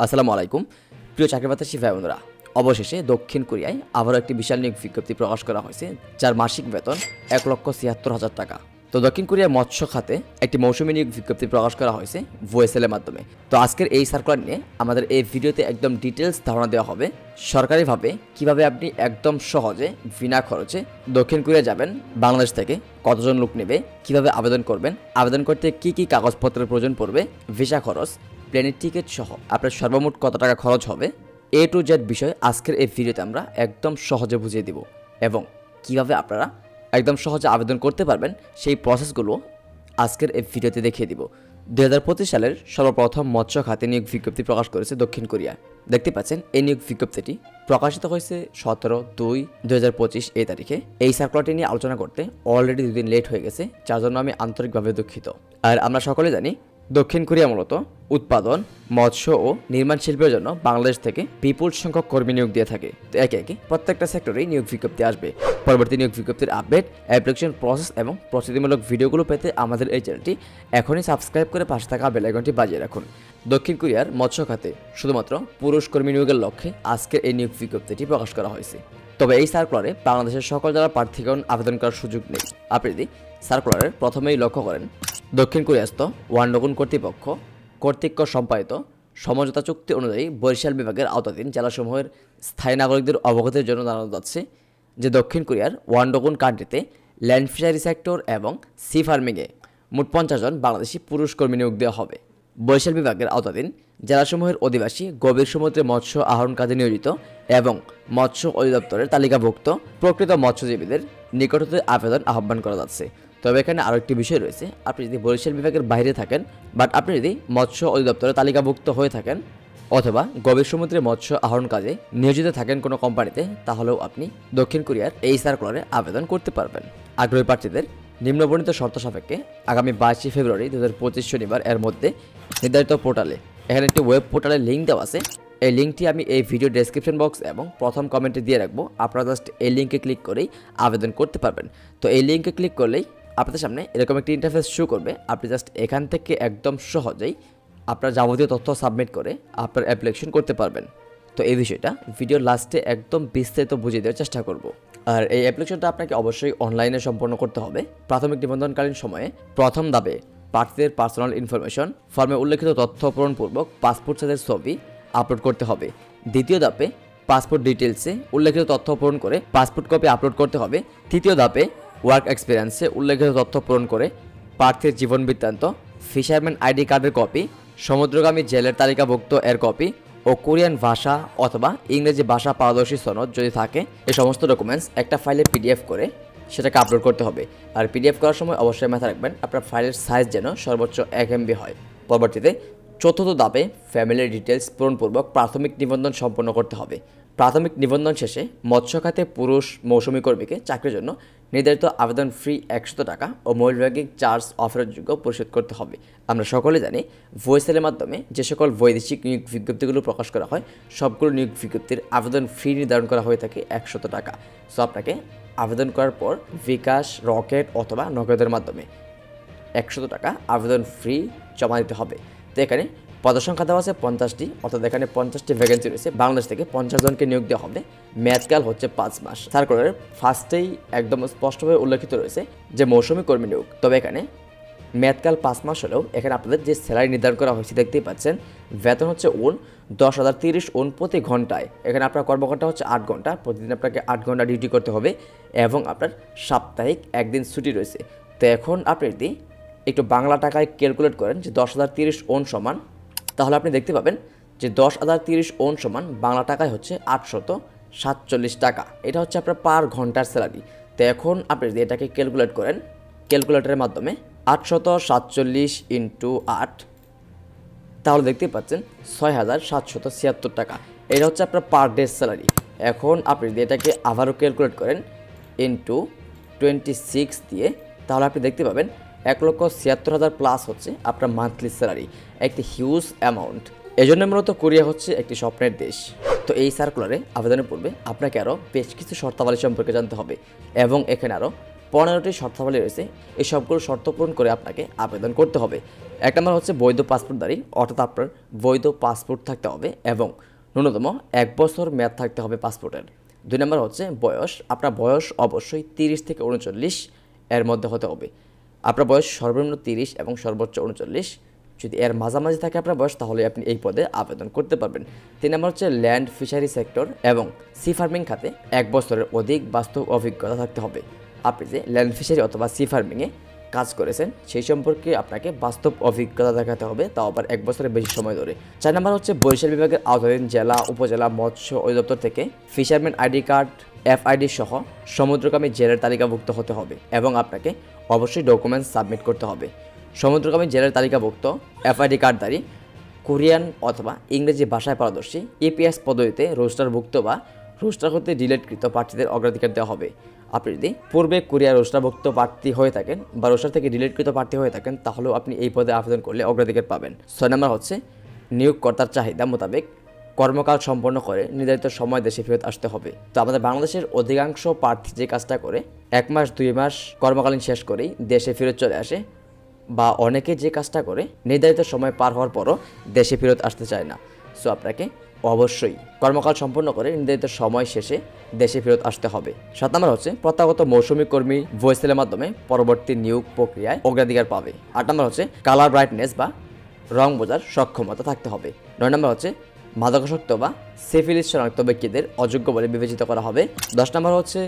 আসসালামু আলাইকুম প্রিয় চাকরিপ্রার্থী ভাই বোনেরা, অবশেষে দক্ষিণ কোরিয়ায় আবারও একটি বিশাল নিয়োগ বিজ্ঞপ্তি প্রকাশ করা হয়েছে, যার মাসিক বেতন ১,৭৬,০০০ টাকা। তো দক্ষিণ কোরিয়ার মৎস্য খাতে একটি মৌসুমী নিয়োগ বিজ্ঞপ্তি প্রকাশ করা হয়েছে ভয়েসেলের মাধ্যমে। তো আজকের এই সার্কুলার নিয়ে আমাদের এই ভিডিওতে একদম ডিটেলস ধারণা দেওয়া হবে। সরকারিভাবে কিভাবে আপনি একদম সহজে বিনা খরচে দক্ষিণ কোরিয়া যাবেন, বাংলাদেশ থেকে কতজন লোক নেবে, কিভাবে আবেদন করবেন, আবেদন করতে কি কি কাগজপত্রের প্রয়োজন পড়বে, ভিসা খরচ, প্লেনের টিকিট সহ আপনার সর্বমোট কত টাকা খরচ হবে, A to Z বিষয় আজকের এই ভিডিওতে আমরা একদম সহজে বুঝিয়ে দিব এবং কিভাবে আপনারা একদম সহজে আবেদন করতে পারবেন সেই প্রসেসগুলো আজকের এই ভিডিওতে দেখিয়ে দিব। 2025 সালের সর্বপ্রথম মৎস্য খাতে নিয়োগ বিজ্ঞপ্তি প্রকাশ করেছে দক্ষিণ কোরিয়া। দেখতে পাচ্ছেন এই নিয়োগ বিজ্ঞপ্তিটি প্রকাশিত হয়েছে 17/2/2025 এই তারিখে। এই সার্কুলারটি নিয়ে আলোচনা করতে অলরেডি 2 দিন লেট হয়ে গেছে, যার জন্য আমি আন্তরিকভাবে দুঃখিত। আর আমরা সকলে জানি দক্ষিণ কোরিয়া মূলত উৎপাদন, মৎস্য ও নির্মাণ শিল্পের জন্য বাংলাদেশ থেকে বিপুল সংখ্যক কর্মী নিয়োগ দিয়ে থাকে। তো একে একে প্রত্যেকটা সেক্টরেই নিয়োগ বিজ্ঞপ্তি আসবে। পরবর্তী নিয়োগ বিজ্ঞপ্তির আপডেট, অ্যাপ্লিকেশন প্রসেস এবং প্রস্তুতিমূলক ভিডিওগুলো পেতে আমাদের এই চ্যানেলটি এখনই সাবস্ক্রাইব করে পাশে থাকা বেল আইকনটি বাজিয়ে রাখুন। দক্ষিণ কোরিয়ার মৎস্য খাতে শুধুমাত্র পুরুষ কর্মী নিয়োগের লক্ষ্যে আজকের এই নিয়োগ বিজ্ঞপ্তিটি প্রকাশ করা হয়েছে। তবে এই সার্কুলারে বাংলাদেশের সকল জেলার প্রার্থীগণ আবেদন করার সুযোগ নেই। আপনি যদি সার্কুলারের প্রথমেই লক্ষ্য করেন, দক্ষিণ কোরিয়াস্থ ওয়ানডগুন কর্তৃপক্ষ কর্তৃক সম্পাদিত সমঝোতা চুক্তি অনুযায়ী বরিশাল বিভাগের আওতাধীন জেলাসমূহের স্থায়ী নাগরিকদের অবগতির জন্য জানানো যাচ্ছে যে দক্ষিণ কোরিয়ার ওয়ানডগুন কান্ট্রিতে ল্যান্ড ফিশারি সেক্টর এবং সি ফার্মিংয়ে মোট 50 জন বাংলাদেশি পুরুষ কর্মী নিয়োগ দেওয়া হবে। বরিশাল বিভাগের আওতাধীন জেলাসমূহের অধিবাসী গভীর সমুদ্রে মৎস্য আহরণ কাজে নিয়োজিত এবং মৎস্য অধিদপ্তরের তালিকাভুক্ত প্রকৃত মৎস্যজীবীদের নিকট হতে আবেদন আহ্বান করা যাচ্ছে। তবে এখানে আরও একটি বিষয় রয়েছে, আপনি যদি বরিশাল বিভাগের বাইরে থাকেন বাট আপনি যদি মৎস্য অধিদপ্তরের তালিকাভুক্ত হয়ে থাকেন অথবা গভীর সমুদ্রে মৎস্য আহরণ কাজে নিয়োজিত থাকেন কোনো কোম্পানিতে, তাহলেও আপনি দক্ষিণ কোরিয়ার এই সার্কুলারে আবেদন করতে পারবেন। আগ্রহী প্রার্থীদের নিম্নবর্ণিত শর্ত সাপেক্ষে আগামী 22 ফেব্রুয়ারি 2025 শনিবার এর মধ্যে নির্ধারিত পোর্টালে, এখানে একটি ওয়েব পোর্টালের লিঙ্ক দেওয়া আছে, এই লিঙ্কটি আমি এই ভিডিও ডেসক্রিপশন বক্স এবং প্রথম কমেন্টে দিয়ে রাখবো। আপনারা জাস্ট এই লিঙ্কে ক্লিক করেই আবেদন করতে পারবেন। তো এই লিঙ্কে ক্লিক করলেই আপনাদের সামনে এরকম একটি ইন্টারফেস শো করবে। আপনি জাস্ট এখান থেকে একদম সহজেই আপনার যাবতীয় তথ্য সাবমিট করে আপনার অ্যাপ্লিকেশন করতে পারবেন। তো এই বিষয়টা ভিডিওর লাস্টে একদম বিস্তারিত বুঝিয়ে দেওয়ার চেষ্টা করব। আর এই অ্যাপ্লিকেশনটা আপনাকে অবশ্যই অনলাইনে সম্পন্ন করতে হবে। প্রাথমিক নিবন্ধনকালীন সময়ে প্রথম ধাপে প্রার্থীদের পার্সোনাল ইনফরমেশন ফর্মে উল্লেখিত তথ্য পূরণপূর্বক পাসপোর্ট সাইজের ছবি আপলোড করতে হবে। দ্বিতীয় ধাপে পাসপোর্ট ডিটেলসে উল্লেখিত তথ্য পূরণ করে পাসপোর্ট কপি আপলোড করতে হবে। তৃতীয় ধাপে ওয়ার্ক এক্সপিরিয়েন্সে উল্লেখিত তথ্য পূরণ করে প্রার্থীর জীবন বৃত্তান্ত, ফিশারম্যান আইডি কার্ডের কপি, সমুদ্রগামী জেলের তালিকাভুক্ত এর কপি ও কোরিয়ান ভাষা অথবা ইংরেজি ভাষা পারদর্শী সনদ যদি থাকে, এই সমস্ত ডকুমেন্টস একটা ফাইলে পিডিএফ করে সেটাকে আপলোড করতে হবে। আর পিডিএফ করার সময় অবশ্যই মাথায় রাখবেন আপনার ফাইলের সাইজ যেন সর্বোচ্চ 1 MB হয়। পরবর্তীতে চতুর্থ ধাপে ফ্যামিলি ডিটেলস পূরণপূর্বক প্রাথমিক নিবন্ধন সম্পন্ন করতে হবে। প্রাথমিক নিবন্ধন শেষে মৎস্য খাতে পুরুষ মৌসুমী কর্মীকে চাকরির জন্য নির্ধারিত আবেদন ফি 100 টাকা ও মূল্যভাগিক চার্জ অফারের যোগ্য পরিশোধ করতে হবে। আমরা সকলে জানি ভয়েসেলের মাধ্যমে যে সকল বৈদেশিক নিয়োগ বিজ্ঞপ্তিগুলো প্রকাশ করা হয় সবগুলো নিয়োগ বিজ্ঞপ্তির আবেদন ফি নির্ধারণ করা হয়ে থাকে 100 টাকা। সো আপনাকে আবেদন করার পর বিকাশ, রকেট অথবা নগদের মাধ্যমে 100 টাকা আবেদন ফি জমা দিতে হবে। তো এখানে পদসংখ্যা দেওয়া আছে 50টি, অর্থাৎ এখানে 50টি ভ্যাকেন্সি রয়েছে। বাংলাদেশ থেকে 50 জনকে নিয়োগ দেওয়া হবে। মেয়াদকাল হচ্ছে 5 মাস। সার্কুলারের ফার্স্টেই একদম স্পষ্টভাবে উল্লেখিত রয়েছে যে মৌসুমী কর্মী নিয়োগ। তবে এখানে মেয়াদকাল 5 মাস হলেও এখানে আপনাদের যে স্যালারি নির্ধারণ করা হয়েছে দেখতেই পাচ্ছেন, বেতন হচ্ছে 10,030 প্রতি ঘন্টায়। এখানে আপনার কর্মঘণ্টা হচ্ছে 8 ঘন্টা, প্রতিদিন আপনাকে 8 ঘন্টা ডিউটি করতে হবে এবং আপনার সাপ্তাহিক একদিন ছুটি রয়েছে। তো এখন আপনি যদি একটু বাংলা টাকায় ক্যালকুলেট করেন যে 10,030 সমান, তাহলে আপনি দেখতে পাবেন যে 10,030 সমান বাংলা টাকায় হচ্ছে 847 টাকা। এটা হচ্ছে আপনার পার ঘন্টার স্যালারি। তো এখন আপনি যদি এটাকে ক্যালকুলেট করেন ক্যালকুলেটরের মাধ্যমে 847 × 8, তাহলে দেখতে পাচ্ছেন 6,776 টাকা। এটা হচ্ছে আপনার পার ডে স্যালারি। এখন আপনি যদি এটাকে আবারও ক্যালকুলেট করেন ইন্টু 26 দিয়ে, তাহলে আপনি দেখতে পাবেন 1,76,000 প্লাস হচ্ছে আপনার মান্থলি স্যালারি। একটি হিউজ অ্যামাউন্ট। এজন্য মূলত কোরিয়া হচ্ছে একটি স্বপ্নের দেশ। তো এই সার্কুলারে আবেদনের পূর্বে আপনাকে আরও বেশ কিছু শর্তাবলী সম্পর্কে জানতে হবে এবং এখানে আরও 15টি শর্তাবলী রয়েছে, এই সবগুলো শর্ত পূরণ করে আপনাকে আবেদন করতে হবে। 1 নম্বর হচ্ছে বৈধ পাসপোর্টধারী, অর্থাৎ আপনার বৈধ পাসপোর্ট থাকতে হবে এবং ন্যূনতম 1 বছর মেয়াদ থাকতে হবে পাসপোর্টের। 2 নম্বর হচ্ছে বয়স, আপনার বয়স অবশ্যই 30 থেকে 39 এর মধ্যে হতে হবে। আপনার বয়স সর্বনিম্ন 30 এবং সর্বোচ্চ 39, যদি এর মাঝামাঝি থাকে আপনার বয়স, তাহলে আপনি এই পদে আবেদন করতে পারবেন। 3 নম্বর হচ্ছে ল্যান্ড ফিশারি সেক্টর এবং সি ফার্মিং খাতে 1 বছরের অধিক বাস্তব অভিজ্ঞতা থাকতে হবে। আপনি যে ল্যান্ড ফিশারি অথবা সি ফার্মিংয়ে কাজ করেছেন সেই সম্পর্কে আপনাকে বাস্তব অভিজ্ঞতা দেখাতে হবে, তাও আবার 1 বছরের বেশি সময় ধরে। 4 নম্বর হচ্ছে বরিশাল বিভাগের আওতাধীন জেলা উপজেলা মৎস্য অধিদপ্তর থেকে ফিশারম্যান আইডি কার্ড, এফআইডি সহ সমুদ্রগামী জেলের তালিকাভুক্ত হতে হবে এবং আপনাকে অবশ্যই ডকুমেন্টস সাবমিট করতে হবে। সমুদ্রগামী জেলের তালিকাভুক্ত এফআইডি কার্ডধারী, কোরিয়ান অথবা ইংরেজি ভাষায় পারদর্শী, ইপিএস পদ্ধতিতে রোস্টারভুক্ত বা রোস্টার হতে ডিলেটকৃত প্রার্থীদের অগ্রাধিকার দেওয়া হবে। আপনি যদি পূর্বে কোরিয়া রোস্টারভুক্ত প্রার্থী হয়ে থাকেন বা রোস্টার থেকে ডিলেটকৃত প্রার্থী হয়ে থাকেন, তাহলেও আপনি এই পদে আবেদন করলে অগ্রাধিকার পাবেন। 6 নম্বর হচ্ছে নিয়োগকর্তার চাহিদা মোতাবেক কর্মকাল সম্পন্ন করে নির্ধারিত সময় দেশে ফেরত আসতে হবে। তো আমাদের বাংলাদেশের অধিকাংশ প্রার্থী যে কাজটা করে 1 মাস 2 মাস কর্মকালীন শেষ করেই দেশে ফেরত চলে আসে, বা অনেকে যে কাজটা করে নির্ধারিত সময় পার হওয়ার পরও দেশে ফেরত আসতে চায় না। সো আপনাকে অবশ্যই কর্মকাল সম্পন্ন করে নির্ধারিত সময় শেষে দেশে ফেরত আসতে হবে। 7 নম্বর হচ্ছে প্রত্যাগত মৌসুমী কর্মী ভয়েসেলের মাধ্যমে পরবর্তী নিয়োগ প্রক্রিয়ায় অগ্রাধিকার পাবে। 8 নম্বর হচ্ছে কালার ব্রাইটনেস বা রং বোঝার সক্ষমতা থাকতে হবে। 9 নম্বর হচ্ছে মাদকাসক্ত বা সিফিলিস শনাক্ত ব্যক্তিদের অযোগ্য বলে বিবেচিত করা হবে। 10 নম্বর হচ্ছে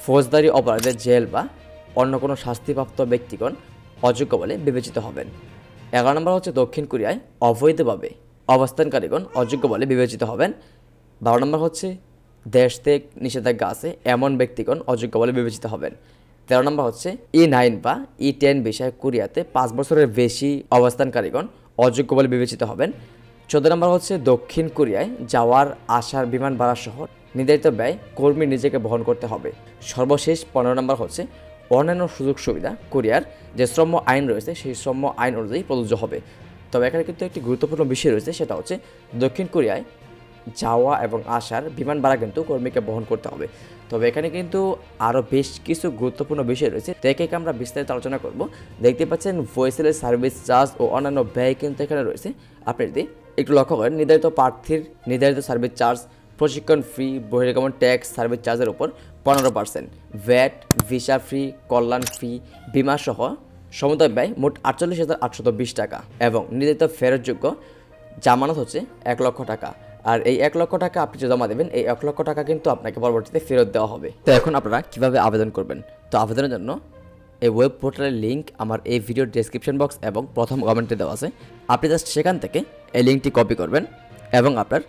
ফৌজদারি অপরাধের জেল বা অন্য কোনো শাস্তিপ্রাপ্ত ব্যক্তিগণ অযোগ্য বলে বিবেচিত হবেন। 11 নম্বর হচ্ছে দক্ষিণ কোরিয়ায় অবৈধভাবে অবস্থানকারীগণ অযোগ্য বলে বিবেচিত হবেন। 12 নম্বর হচ্ছে দেশ ত্যাগ নিষেধাজ্ঞা আছে এমন ব্যক্তিগণ অযোগ্য বলে বিবেচিত হবেন। 13 নম্বর হচ্ছে E9 বা E10 বিষয়ে কোরিয়াতে 5 বছরের বেশি অবস্থানকারীগণ অযোগ্য বলে বিবেচিত হবেন। 14 নম্বর হচ্ছে দক্ষিণ কোরিয়ায় যাওয়ার আসার বিমান ভাড়া সহ নির্ধারিত ব্যয় কর্মী নিজেকে বহন করতে হবে। সর্বশেষ 15 নম্বর হচ্ছে অন্যান্য সুযোগ সুবিধা কোরিয়ার যে শ্রম আইন রয়েছে সেই শ্রম আইন অনুযায়ী প্রযোজ্য হবে। তবে এখানে কিন্তু একটি গুরুত্বপূর্ণ বিষয় রয়েছে, সেটা হচ্ছে দক্ষিণ কোরিয়ায় যাওয়া এবং আসার বিমান ভাড়া কিন্তু কর্মীকে বহন করতে হবে। তবে এখানে কিন্তু আরও বেশ কিছু গুরুত্বপূর্ণ বিষয় রয়েছে, তো একে আমরা বিস্তারিত আলোচনা করব। দেখতে পাচ্ছেন ভয়েসেলের সার্ভিস চার্জ ও অন্যান্য ব্যয় কিন্তু এখানে রয়েছে। আপনি যদি একটু লক্ষ্য করেন, নির্ধারিত প্রার্থীর নির্ধারিত সার্ভিস চার্জ, প্রশিক্ষণ ফি, বহির্গমন ট্যাক্স, সার্ভিস চার্জের উপর 15%, ভ্যাট, ভিসা ফি, কল্যাণ ফি, বিমা সহ সমুদায় ব্যয় মোট 48,820 টাকা এবং নির্ধারিত ফেরতযোগ্য জামানত হচ্ছে 1 লক্ষ টাকা। আর এই 1 লক্ষ টাকা আপনি যে জমা দেবেন, এই 1 লক্ষ টাকা কিন্তু আপনাকে পরবর্তীতে ফেরত দেওয়া হবে। তো এখন আপনারা কিভাবে আবেদন করবেন? তো আবেদনের জন্য এই ওয়েব পোর্টালের লিঙ্ক আমার এই ভিডিওর ডেসক্রিপশন বক্স এবং প্রথম কমেন্টে দেওয়া আছে। আপনি জাস্ট সেখান থেকে এই লিঙ্কটি কপি করবেন এবং আপনার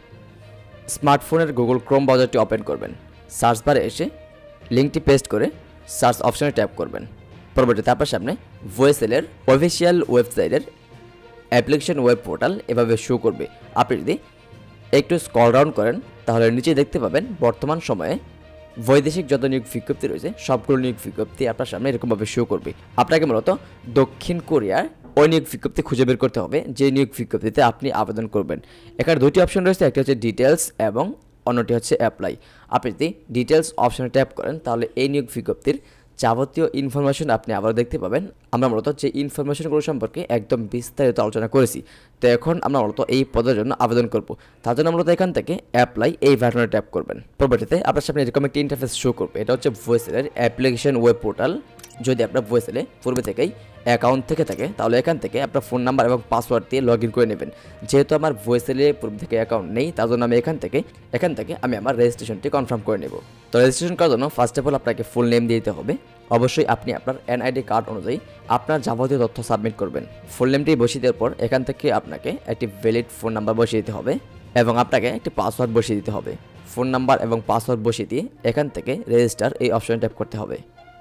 স্মার্টফোনের গুগল ক্রোম ব্রাউজারটি ওপেন করবেন। সার্চ বারে এসে লিঙ্কটি পেস্ট করে সার্চ অপশনে ট্যাপ করবেন। পরবর্তীতে আপনার সামনে ভয়েসেলের অফিসিয়াল ওয়েবসাইটের অ্যাপ্লিকেশন ওয়েব পোর্টাল এভাবে শো করবে। আপনি যদি একটু স্ক্রল ডাউন করেন তাহলে নিচে দেখতে পাবেন বর্তমান সময়ে বৈদেশিক যত নিয়োগ বিজ্ঞপ্তি রয়েছে সবগুলো নিয়োগ বিজ্ঞপ্তি আপনার সামনে এরকমভাবে শো করবে। আপনাকে মূলত দক্ষিণ কোরিয়ার ওই নিয়োগ বিজ্ঞপ্তি খুঁজে বের করতে হবে যে নিয়োগ বিজ্ঞপ্তিতে আপনি আবেদন করবেন। এখানে দুটি অপশন রয়েছে, একটি হচ্ছে ডিটেলস এবং অন্যটি হচ্ছে অ্যাপ্লাই। আপনি যদি ডিটেলস অপশনে ট্যাপ করেন তাহলে এই নিয়োগ বিজ্ঞপ্তির যাবতীয় ইনফরমেশন আপনি আবার দেখতে পাবেন। আমরা মূলত যে ইনফরমেশনগুলো সম্পর্কে একদম বিস্তারিত আলোচনা করেছি। তো এখন আমরা মূলত এই পদের জন্য আবেদন করব। তার জন্য মূলত এখান থেকে অ্যাপ্লাই এই বাটনে ট্যাপ করবেন। পরবর্তীতে আপনার সামনে এরকম একটি ইন্টারফেস শো করবে। এটা হচ্ছে ভয়েসেলের অ্যাপ্লিকেশন ওয়েব পোর্টাল। যদি আপনার ভয়েসেলে পূর্বে থেকেই অ্যাকাউন্ট থেকে থাকে তাহলে এখান থেকে আপনার ফোন নাম্বার এবং পাসওয়ার্ড দিয়ে লগ ইন করে নেবেন। যেহেতু আমার ভয়েসেলে পূর্ব থেকে অ্যাকাউন্ট নেই তার জন্য আমি এখান থেকে আমি আমার রেজিস্ট্রেশনটি কনফার্ম করে নেব। তো রেজিস্ট্রেশন করার জন্য ফার্স্ট অফ অল আপনাকে ফুল নেম দিতে হবে। অবশ্যই আপনি আপনার এনআইডি কার্ড অনুযায়ী আপনার যাবতীয় তথ্য সাবমিট করবেন। ফুল নেমটি বসিয়ে দেওয়ার পর এখান থেকে আপনাকে একটি ভ্যালিড ফোন নাম্বার বসিয়ে দিতে হবে এবং আপনাকে একটি পাসওয়ার্ড বসিয়ে দিতে হবে। ফোন নাম্বার এবং পাসওয়ার্ড বসিয়ে দিয়ে এখান থেকে রেজিস্টার এই অপশনে ট্যাপ করতে হবে।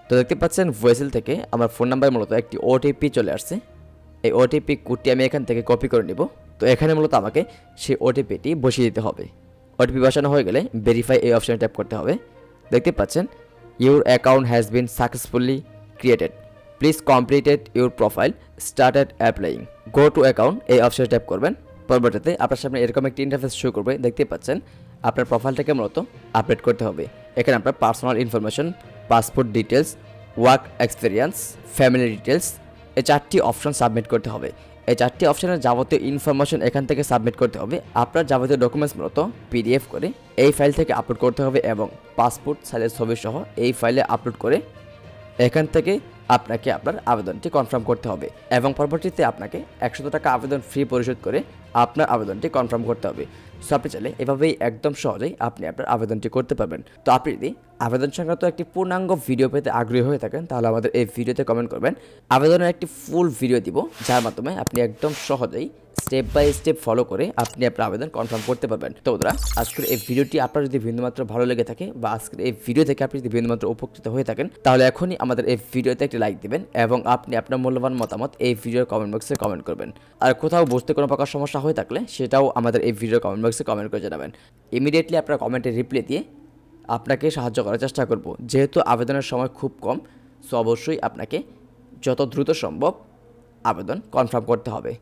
তো দেখতে পাচ্ছেন ভয়েসেল থেকে আমার ফোন নাম্বার মূলত একটি ওটিপি চলে আসছে। এই ওটিপি কোডটি আমি এখান থেকে কপি করে নিব। তো এখানে মূলত আমাকে সেই ওটিপিটি বসিয়ে দিতে হবে। ওটিপি বসানো হয়ে গেলে ভেরিফাই এই অপশনে ট্যাপ করতে হবে। দেখতে পাচ্ছেন your account has been successfully created, please completed your profile, started applying, go to account এই অপশনে ট্যাপ করবেন। পরবর্তীতে আপনার সামনে এরকম একটি ইন্টারফেস শো করবে। দেখতে পাচ্ছেন আপনার প্রোফাইলটাকে মূলত আপডেট করতে হবে। এখানে আপনার personal information, passport details, work experience, family details, এই 4টি অপশন সাবমিট করতে হবে। এই 4টি অপশনের যাবতীয় ইনফরমেশন এখান থেকে সাবমিট করতে হবে। আপনার যাবতীয় ডকুমেন্টস মূলত পিডিএফ করে এই ফাইল থেকে আপলোড করতে হবে এবং পাসপোর্ট সাইজের ছবি সহ এই ফাইলে আপলোড করে এখান থেকে আপনাকে আপনার আবেদনটি কনফার্ম করতে হবে এবং পরবর্তীতে আপনাকে 100 টাকা আবেদন ফি পরিশোধ করে আপনার আবেদনটি কনফার্ম করতে হবে। সো আপনি চাইলে এভাবেই একদম সহজেই আপনি আপনার আবেদনটি করতে পারবেন। তো আপনি যদি আবেদন সংক্রান্ত একটি পূর্ণাঙ্গ ভিডিও পেতে আগ্রহী হয়ে থাকেন তাহলে আমাদের এই ভিডিওতে কমেন্ট করবেন। আবেদনের একটি ফুল ভিডিও দিব যার মাধ্যমে আপনি একদম সহজেই স্টেপ বাই স্টেপ ফলো করে আপনি আপনার আবেদন কনফার্ম করতে পারবেন। তো বন্ধুরা, আজকের এই ভিডিওটি আপনার যদি বিন্দুমাত্র ভালো লেগে থাকে বা আজকের এই ভিডিও থেকে আপনি যদি বিন্দুমাত্র উপকৃত হয়ে থাকেন তাহলে এখনই আমাদের এই ভিডিওতে একটি লাইক দিবেন এবং আপনি আপনার মূল্যবান মতামত এই ভিডিওর কমেন্ট বক্সে কমেন্ট করবেন। আর কোথাও বুঝতে কোনো প্রকার সমস্যা হয়ে থাকলে সেটাও আমাদের এই ভিডিওর কমেন্ট বক্সে কমেন্ট করে জানাবেন। ইমিডিয়েটলি আপনার কমেন্টে রিপ্লাই দিয়ে আপনাকে সাহায্য করার চেষ্টা করব। যেহেতু আবেদনের সময় খুব কম, সো অবশ্যই আপনাকে যত দ্রুত সম্ভব আবেদন কনফার্ম করতে হবে।